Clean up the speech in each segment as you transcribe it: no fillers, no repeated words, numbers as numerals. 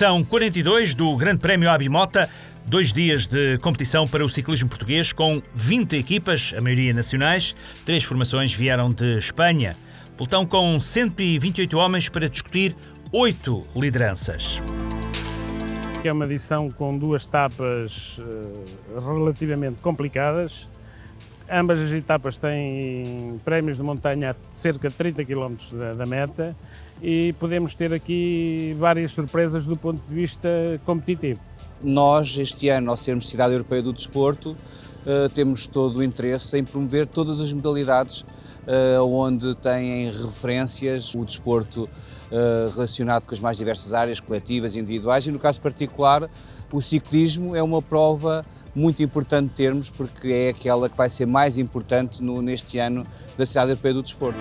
Edição 42 do Grande Prémio Abimota, 2 dias de competição para o ciclismo português com 20 equipas, a maioria nacionais, 3 formações vieram de Espanha. Pelotão com 128 homens para discutir 8 lideranças. É uma edição com 2 etapas relativamente complicadas. Ambas as etapas têm prémios de montanha a cerca de 30 km da meta e podemos ter aqui várias surpresas do ponto de vista competitivo. Nós, este ano, ao sermos Cidade Europeia do Desporto, temos todo o interesse em promover todas as modalidades onde têm referências o desporto relacionado com as mais diversas áreas, coletivas e individuais, e no caso particular, o ciclismo é uma prova muito importante termos, porque é aquela que vai ser mais importante neste ano da Cidade Europeia do Desporto.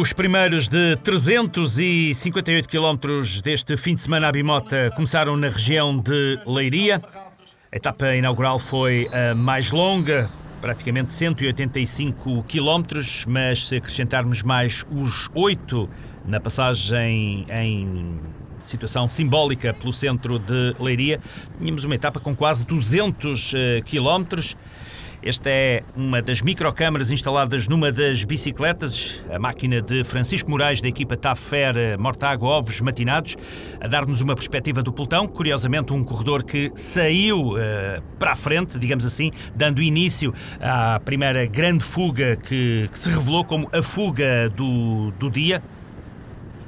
Os primeiros de 358 km deste fim de semana Abimota começaram na região de Leiria. A etapa inaugural foi a mais longa, praticamente 185 km, mas se acrescentarmos mais os 8 na passagem em situação simbólica pelo centro de Leiria, tínhamos uma etapa com quase 200 km. Esta é uma das microcâmaras instaladas numa das bicicletas, a máquina de Francisco Moraes, da equipa TAFFER Mortágua Ovos Matinados, a dar-nos uma perspectiva do pelotão. Curiosamente, um corredor que saiu para a frente, digamos assim, dando início à primeira grande fuga que se revelou como a fuga do dia.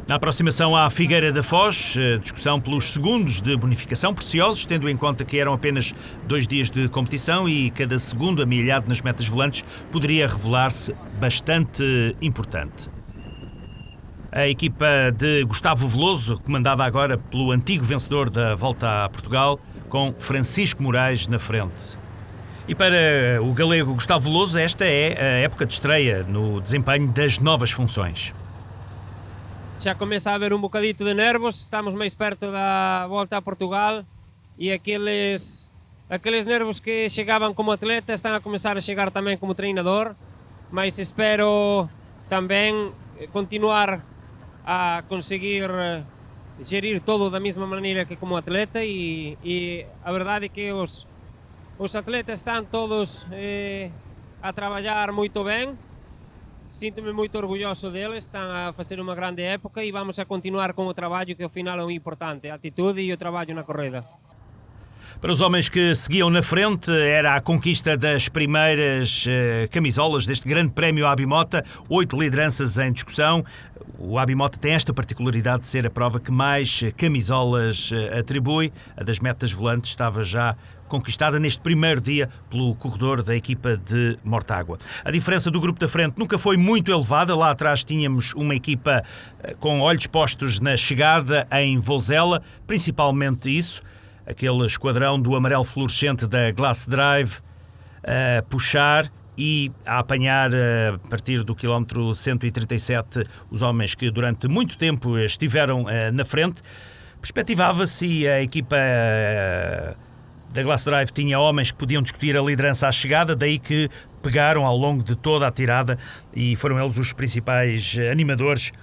Na aproximação à Figueira da Foz, discussão pelos segundos de bonificação preciosos, tendo em conta que eram apenas 2 dias de competição e cada segundo amilhado nas metas volantes poderia revelar-se bastante importante. A equipa de Gustavo Veloso, comandada agora pelo antigo vencedor da Volta a Portugal, com Francisco Moraes na frente. E para o galego Gustavo Veloso, esta é a época de estreia no desempenho das novas funções. Já começa a haver um bocadito de nervos, estamos mais perto da Volta a Portugal e aqueles nervos que chegavam como atleta estão a começar a chegar também como treinador, mas espero também continuar a conseguir gerir todo da mesma maneira que como atleta e a verdade é que os atletas estão todos a trabalhar muito bem. Sinto-me muito orgulhoso deles, estão a fazer uma grande época e vamos a continuar com o trabalho que ao final é o importante, a atitude e o trabalho na corrida. Para os homens que seguiam na frente, era a conquista das primeiras camisolas deste Grande Prémio Abimota, 8 lideranças em discussão. O Abimota tem esta particularidade de ser a prova que mais camisolas atribui. A das metas volantes estava já conquistada neste primeiro dia pelo corredor da equipa de Mortágua. A diferença do grupo da frente nunca foi muito elevada. Lá atrás tínhamos uma equipa com olhos postos na chegada em Vouzela, principalmente isso. Aquele esquadrão do amarelo fluorescente da Glass Drive a puxar e a apanhar a partir do quilómetro 137 os homens que durante muito tempo estiveram na frente. Perspectivava-se e a equipa da Glass Drive tinha homens que podiam discutir a liderança à chegada, daí que pegaram ao longo de toda a tirada e foram eles os principais animadores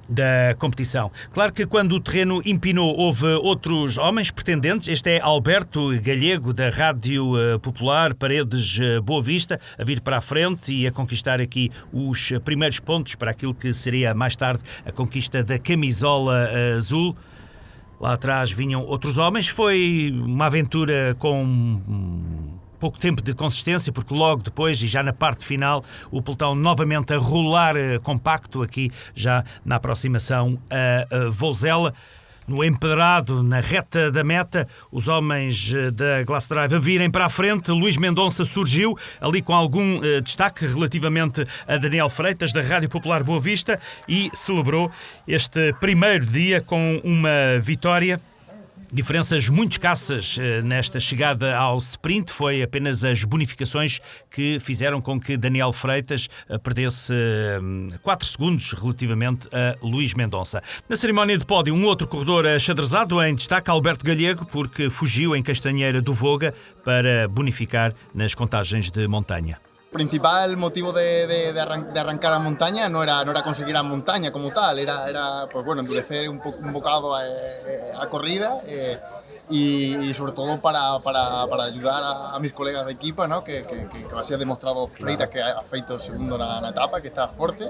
da competição. Claro que quando o terreno empinou houve outros homens pretendentes. Este é Alberto Galego, da Rádio Popular Paredes Boa Vista, a vir para a frente e a conquistar aqui os primeiros pontos para aquilo que seria mais tarde a conquista da camisola azul. Lá atrás vinham outros homens. Foi uma aventura com pouco tempo de consistência, porque logo depois, e já na parte final, o pelotão novamente a rolar compacto aqui já na aproximação a Vouzela. No empedrado, na reta da meta, os homens da Glass Drive a virem para a frente. Luís Mendonça surgiu ali com algum destaque relativamente a Daniel Freitas, da Rádio Popular Boa Vista, e celebrou este primeiro dia com uma vitória. Diferenças muito escassas nesta chegada ao sprint, foi apenas as bonificações que fizeram com que Daniel Freitas perdesse 4 segundos relativamente a Luís Mendonça. Na cerimónia de pódio, um outro corredor achadrezado em destaque, Alberto Galego, porque fugiu em Castanheira do Voga para bonificar nas contagens de montanha. principal motivo de arrancar a montaña no era conseguir a montaña como tal, era pues bueno, endurecer un bocado a corrida y sobre todo para ayudar a mis colegas de equipo, ¿no? que así ha demostrado Freitas que ha feito segundo na etapa, que está forte.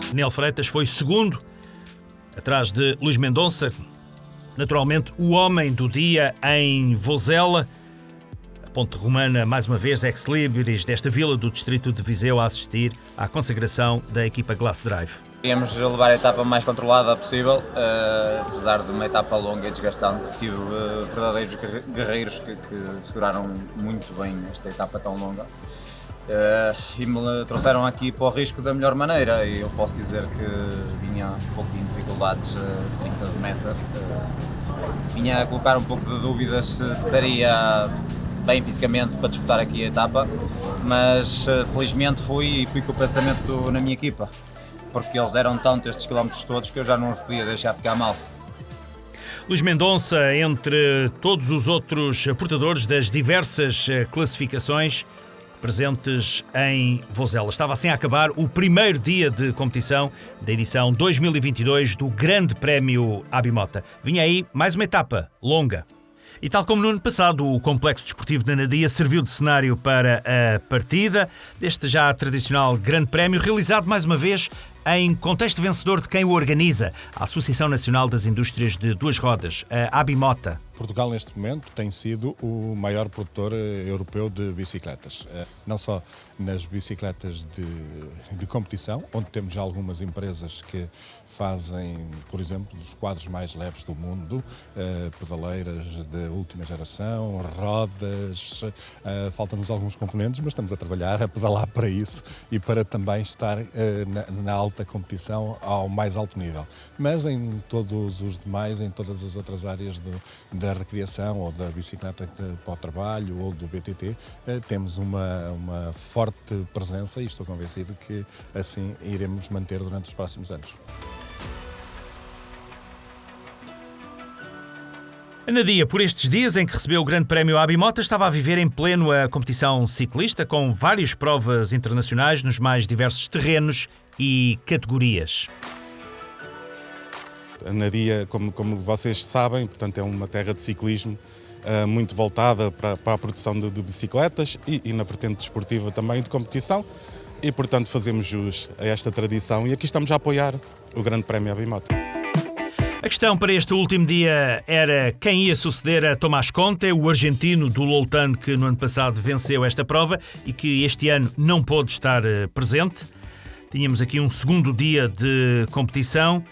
Daniel Freitas foi segundo, atrás de Luís Mendonça, naturalmente o homem do dia em Vozela. Ponte Romana, mais uma vez, ex-libris desta vila do distrito de Viseu a assistir à consagração da equipa Glass Drive. Queríamos levar a etapa mais controlada possível, apesar de uma etapa longa e desgastante. Tive verdadeiros guerreiros que seguraram muito bem esta etapa tão longa e me trouxeram aqui para o risco da melhor maneira. E eu posso dizer que vinha um pouquinho de dificuldades, 30 de meta, vinha a colocar um pouco de dúvidas se estaria bem fisicamente para disputar aqui a etapa, mas felizmente fui com o pensamento na minha equipa, porque eles deram tanto estes quilómetros todos que eu já não os podia deixar ficar mal. Luís Mendonça, entre todos os outros portadores das diversas classificações presentes em Vozela. Estava assim a acabar o primeiro dia de competição da edição 2022 do Grande Prémio Abimota. Vinha aí mais uma etapa longa. E tal como no ano passado, o Complexo Desportivo de Anadia serviu de cenário para a partida deste já tradicional Grande Prémio, realizado mais uma vez em contexto vencedor de quem o organiza, a Associação Nacional das Indústrias de Duas Rodas, a Abimota. Portugal, neste momento, tem sido o maior produtor europeu de bicicletas. Não só nas bicicletas de competição, onde temos já algumas empresas que fazem, por exemplo, os quadros mais leves do mundo, pedaleiras de última geração, rodas, faltam-nos alguns componentes, mas estamos a trabalhar, a pedalar para isso e para também estar na alta competição ao mais alto nível. Mas em todos os demais, em todas as outras áreas da recreação ou da bicicleta para o trabalho ou do BTT, temos uma forte presença e estou convencido que assim iremos manter durante os próximos anos. Anadia, por estes dias em que recebeu o Grande Prémio Abimota, estava a viver em pleno a competição ciclista, com várias provas internacionais nos mais diversos terrenos e categorias. Anadia, como vocês sabem, portanto, é uma terra de ciclismo muito voltada para a produção de bicicletas e na vertente desportiva também de competição e, portanto, fazemos jus a esta tradição e aqui estamos a apoiar o Grande Prémio Abimota. A questão para este último dia era quem ia suceder a Tomás Conte, o argentino do Loltano que no ano passado venceu esta prova e que este ano não pôde estar presente. Tínhamos aqui um segundo dia de competição,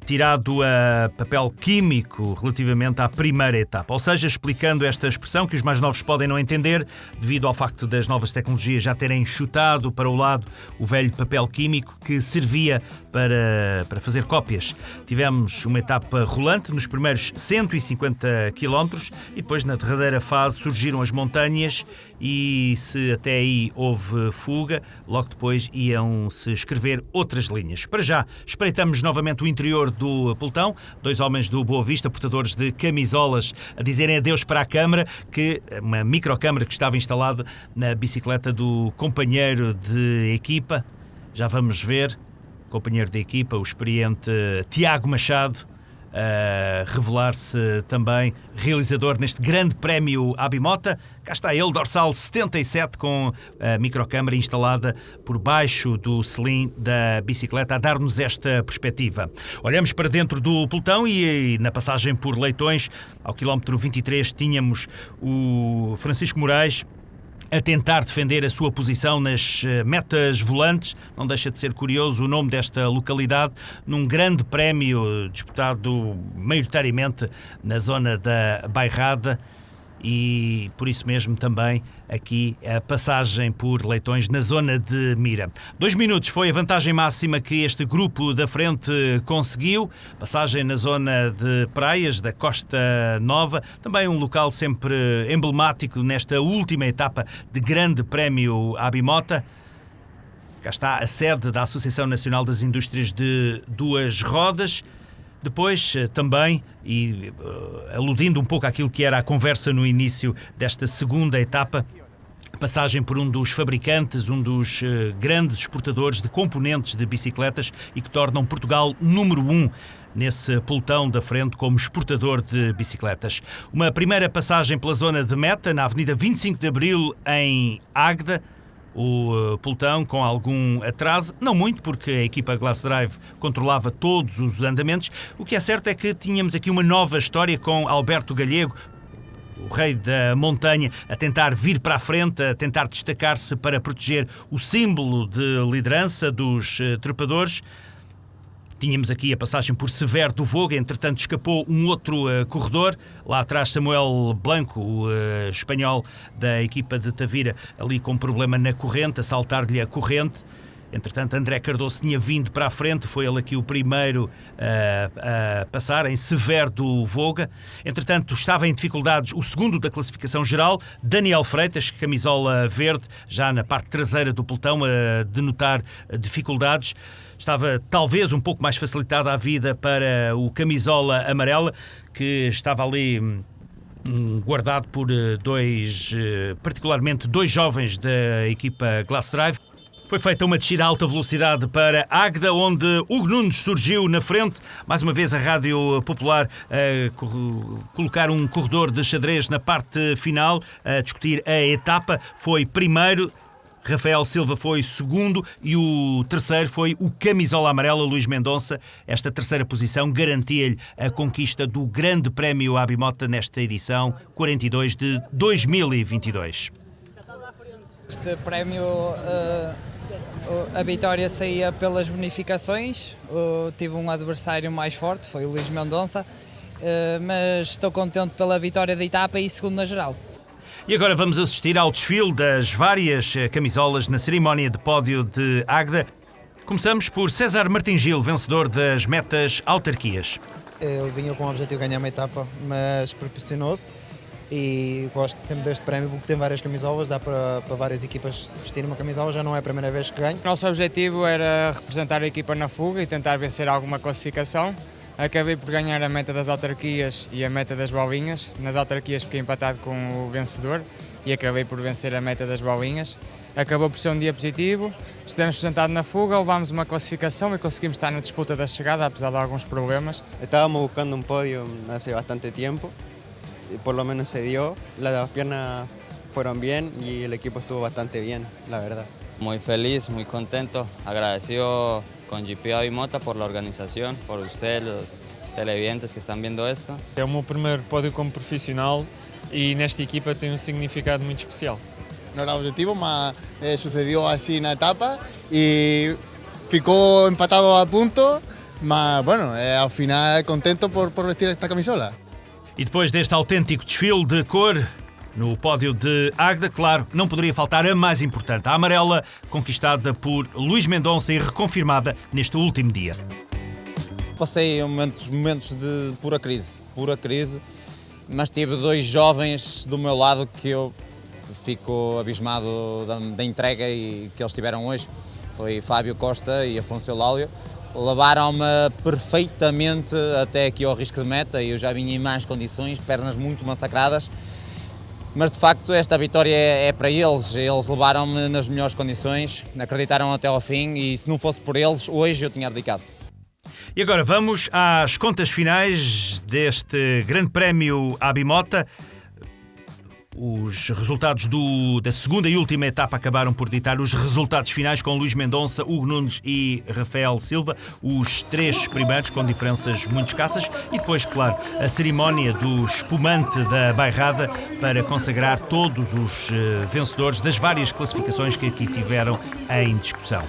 tirado a papel químico relativamente à primeira etapa. Ou seja, explicando esta expressão que os mais novos podem não entender, devido ao facto das novas tecnologias já terem chutado para o lado o velho papel químico que servia para fazer cópias. Tivemos uma etapa rolante nos primeiros 150 km e depois na derradeira fase surgiram as montanhas e se até aí houve fuga, logo depois iam-se escrever outras linhas. Para já, espreitamos novamente o interior do pelotão, dois homens do Boa Vista, portadores de camisolas, a dizerem adeus para a câmara, uma microcâmara que estava instalada na bicicleta do companheiro de equipa. Já vamos ver, companheiro de equipa, o experiente Tiago Machado, a revelar-se também realizador neste Grande Prémio Abimota. Cá está ele, dorsal 77, com a microcâmara instalada por baixo do selim da bicicleta, a dar-nos esta perspectiva. Olhamos para dentro do pelotão e na passagem por Leitões, ao quilómetro 23, tínhamos o Francisco Moraes a tentar defender a sua posição nas metas volantes. Não deixa de ser curioso o nome desta localidade, num grande prémio disputado maioritariamente na zona da Bairrada e por isso mesmo também aqui a passagem por Leitões na zona de mira. 2 minutos foi a vantagem máxima que este grupo da frente conseguiu. Passagem na zona de praias da Costa Nova, também um local sempre emblemático nesta última etapa de Grande Prémio Abimota. Cá está a sede da Associação Nacional das Indústrias de Duas Rodas. Depois também, e aludindo um pouco àquilo que era a conversa no início desta segunda etapa, passagem por um dos fabricantes, um dos grandes exportadores de componentes de bicicletas e que tornam Portugal número 1 nesse pelotão da frente como exportador de bicicletas. Uma primeira passagem pela zona de meta, na Avenida 25 de Abril, em Águeda. O pelotão com algum atraso, não muito, porque a equipa Glass Drive controlava todos os andamentos. O que é certo é que tínhamos aqui uma nova história com Alberto Galego, o rei da montanha, a tentar vir para a frente, a tentar destacar-se para proteger o símbolo de liderança dos trepadores. Tínhamos aqui a passagem por Severo do Voga, entretanto escapou um outro corredor. Lá atrás Samuel Blanco, o espanhol da equipa de Tavira, ali com problema na corrente, a saltar-lhe a corrente. Entretanto, André Cardoso tinha vindo para a frente, foi ele aqui o primeiro a passar, em Severo do Voga. Entretanto, estava em dificuldades o segundo da classificação geral, Daniel Freitas, camisola verde, já na parte traseira do pelotão, a denotar dificuldades. Estava talvez um pouco mais facilitada a vida para o camisola amarela, que estava ali guardado por particularmente dois jovens da equipa Glass Drive. Foi feita uma descida a alta velocidade para Águeda, onde Hugo Nunes surgiu na frente. Mais uma vez a Rádio Popular a colocar um corredor de xadrez na parte final, a discutir a etapa. Foi primeiro, Rafael Silva foi segundo e o terceiro foi o camisola amarela, Luís Mendonça. Esta terceira posição garantia-lhe a conquista do Grande Prémio Abimota nesta edição 42 de 2022. Este prémio, a vitória saía pelas bonificações. Tive um adversário mais forte, foi o Luís Mendonça, mas estou contente pela vitória da etapa e segundo na geral. E agora vamos assistir ao desfile das várias camisolas na cerimónia de pódio de Águeda. Começamos por César Martins Gil, vencedor das metas autarquias. Eu vinha com o objetivo de ganhar uma etapa, mas proporcionou-se e gosto sempre deste prémio porque tem várias camisolas, dá para várias equipas vestir uma camisola, já não é a primeira vez que ganho. Nosso objetivo era representar a equipa na fuga e tentar vencer alguma classificação. Acabei por ganhar a meta das autarquias e a meta das bolinhas. Nas autarquias fiquei empatado com o vencedor e acabei por vencer a meta das bolinhas. Acabou por ser um dia positivo, estivemos sentados na fuga, levámos uma classificação e conseguimos estar na disputa da chegada, apesar de alguns problemas. Estávamos buscando um pódio hace bastante tempo e por lo menos se dio. Las piernas fueron bien y el equipo estuvo bastante bien, la verdad. Muy feliz, muy contento, agradecido con GP Abimota por la organización, por ustedes, los televidentes que están viendo esto. É o meu primeiro pódio como profissional e nesta equipa tem um significado muito especial. No era objetivo, mas sucedió así na etapa y ficou empatado a punto, mas bueno, ao final contento por vestir esta camisola. E depois deste autêntico desfile de cor no pódio de Águeda, claro, não poderia faltar a mais importante, a amarela, conquistada por Luís Mendonça e reconfirmada neste último dia. Passei momentos de pura crise, mas tive dois jovens do meu lado que eu fico abismado da entrega e que eles tiveram hoje. Foi Fábio Costa e Afonso Eulálio. Levaram-me perfeitamente até aqui ao risco de meta e eu já vinha em más condições, pernas muito massacradas. Mas de facto esta vitória é para eles levaram-me nas melhores condições, acreditaram até ao fim e se não fosse por eles, hoje eu tinha abdicado. E agora vamos às contas finais deste Grande Prémio Abimota. Os resultados da segunda e última etapa acabaram por ditar os resultados finais com Luís Mendonça, Hugo Nunes e Rafael Silva, os três primeiros com diferenças muito escassas e depois, claro, a cerimónia do espumante da bairrada para consagrar todos os vencedores das várias classificações que aqui tiveram em discussão.